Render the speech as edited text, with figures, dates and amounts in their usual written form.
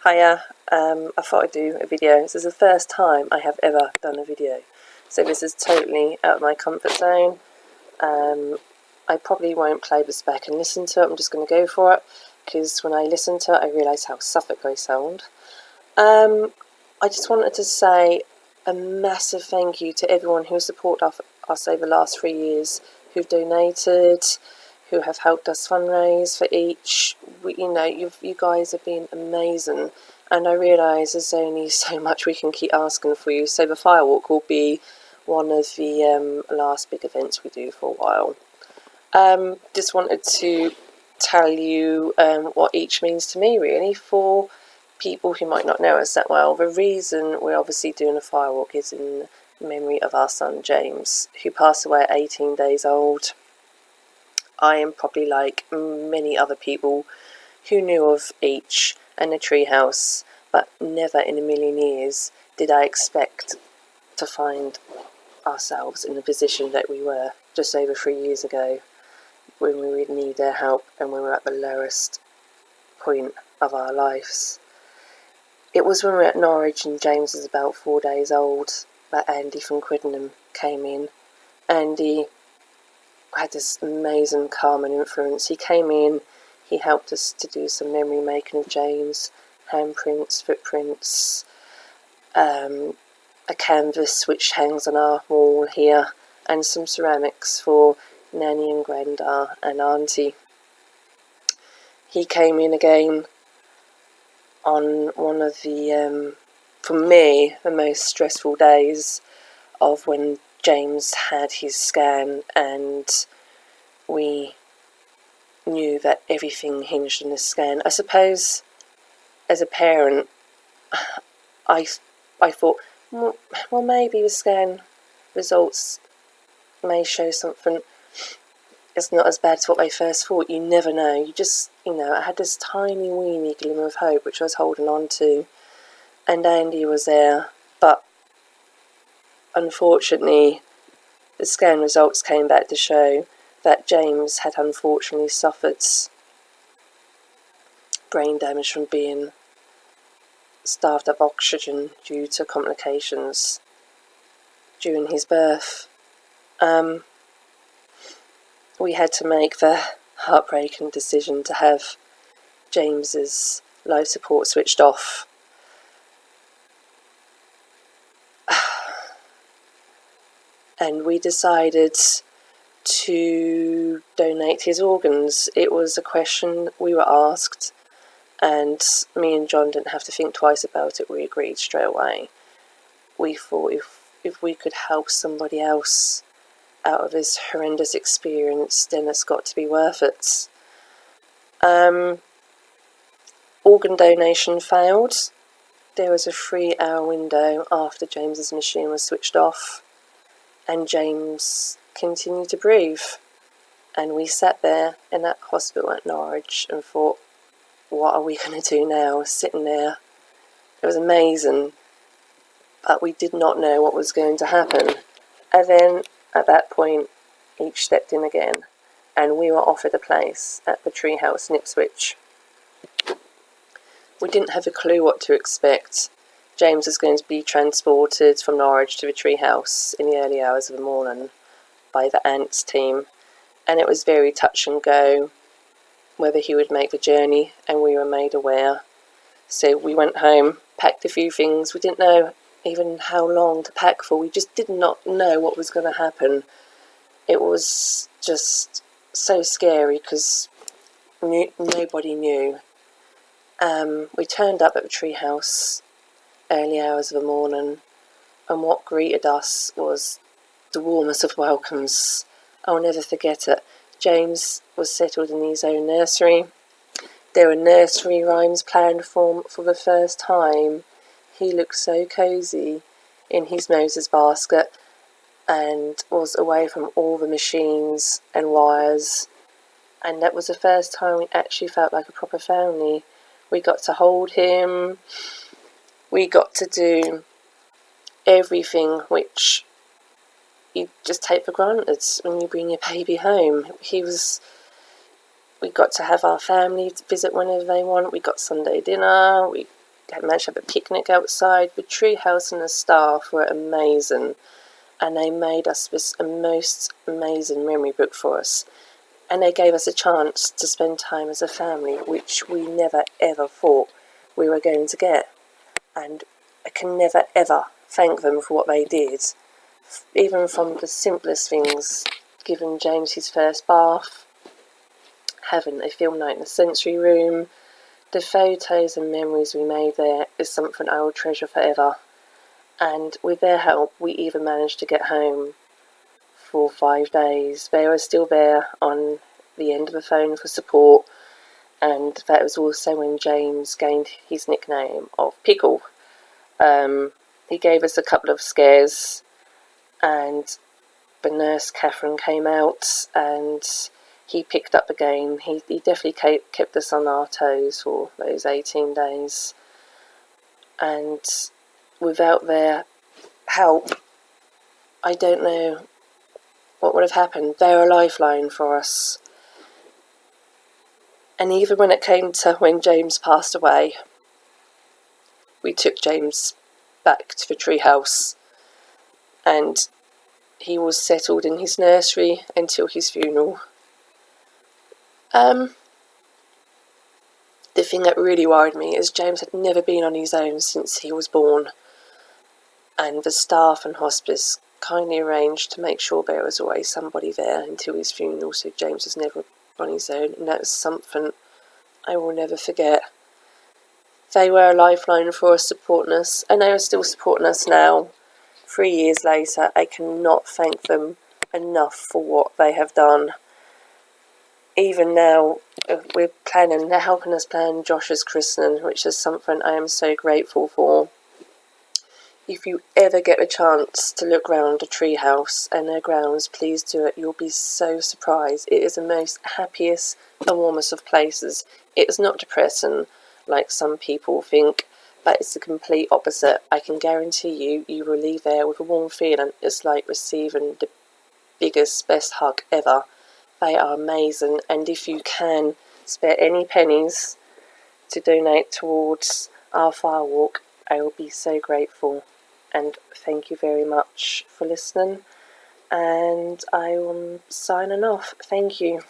Hiya, I thought I'd do a video. This is the first time I have ever done a video, so this is totally out of my comfort zone. I probably won't play this back and listen to it. I'm just going to go for it, because when I listen to it I realise how Suffolk I sound. I just wanted to say a massive thank you to everyone who supported us over the last 3 years, who've donated, who have helped us fundraise for each. You guys have been amazing, and I realise there's only so much we can keep asking for you. So the firewalk will be one of the last big events we do for a while. Just wanted to tell you what each means to me, really, for people who might not know us that well. The reason we're obviously doing a firewalk is in memory of our son James, who passed away at 18 days old. I am probably like many other people who knew of each and the treehouse, but never in a million years did I expect to find ourselves in the position that we were just over 3 years ago, when we would need their help and we were at the lowest point of our lives. It was when we were at Norwich and James was about 4 days old that Andy from Quiddenham came in. Andy had this amazing calming influence. He came in, he helped us to do some memory making of James, handprints, footprints, a canvas which hangs on our wall here, and some ceramics for Nanny and Granda and Auntie. He came in again on one of the, for me, the most stressful days of when James had his scan, and we knew that everything hinged on the scan. I suppose, as a parent, I thought, well, maybe the scan results may show something. It's not as bad as what I first thought. You never know. You just, I had this tiny weeny glimmer of hope which I was holding on to, and Andy was there, but unfortunately the scan results came back to show that James had unfortunately suffered brain damage from being starved of oxygen due to complications during his birth. We had to make the heartbreaking decision to have James's life support switched off. And we decided to donate his organs. It was a question we were asked, and me and John didn't have to think twice about it. We agreed straight away. We thought if we could help somebody else out of this horrendous experience, then it's got to be worth it. Organ donation failed. There was a 3-hour window after James's machine was switched off, and James continued to breathe. And we sat there in that hospital at Norwich and thought, what are we going to do now? Sitting there. It was amazing, but we did not know what was going to happen. And then at that point, each stepped in again, and we were offered a place at the treehouse in Ipswich. We didn't have a clue what to expect. James was going to be transported from Norwich to the treehouse in the early hours of the morning by the Ants team, and it was very touch and go whether he would make the journey, and we were made aware. So we went home, packed a few things. We didn't know even how long to pack for. We just did not know what was going to happen. It was just so scary because nobody knew. We turned up at the treehouse early hours of the morning, and what greeted us was the warmest of welcomes. I'll never forget it. James was settled in his own nursery. There were nursery rhymes playing for the first time. He looked so cosy in his Moses basket and was away from all the machines and wires, and that was the first time we actually felt like a proper family. We got to hold him. We got to do everything which you just take for granted when you bring your baby home. We got to have our family to visit whenever they want. We got Sunday dinner. We managed to have a picnic outside. The treehouse and the staff were amazing, and they made us this most amazing memory book for us. And they gave us a chance to spend time as a family, which we never ever thought we were going to get. And I can never ever thank them for what they did. Even from the simplest things, giving James his first bath, having a film night in the sensory room, the photos and memories we made there is something I will treasure forever. And with their help, we even managed to get home for 5 days. They were still there on the end of the phone for support, and that was also when James gained his nickname of Pickle. He gave us a couple of scares, and the nurse Catherine came out and he picked up again. He definitely kept us on our toes for those 18 days. And without their help, I don't know what would have happened. They're a lifeline for us. And even when it came to when James passed away, we took James back to the treehouse, and he was settled in his nursery until his funeral. The thing that really worried me is James had never been on his own since he was born, and the staff and hospice kindly arranged to make sure there was always somebody there until his funeral, so James was never on his own, and that was something I will never forget. They were a lifeline for us, supporting us, and they are still supporting us now. 3 years later, I cannot thank them enough for what they have done. Even now, they're helping us plan Josh's christening, which is something I am so grateful for. If you ever get a chance to look round a treehouse and their grounds, please do it. You'll be so surprised. It is the most happiest and warmest of places. It's not depressing like some people think, but it's the complete opposite. I can guarantee you will leave there with a warm feeling. It's like receiving the biggest, best hug ever. They are amazing, and if you can spare any pennies to donate towards our fire walk, I will be so grateful. And thank you very much for listening, and I am signing off. Thank you.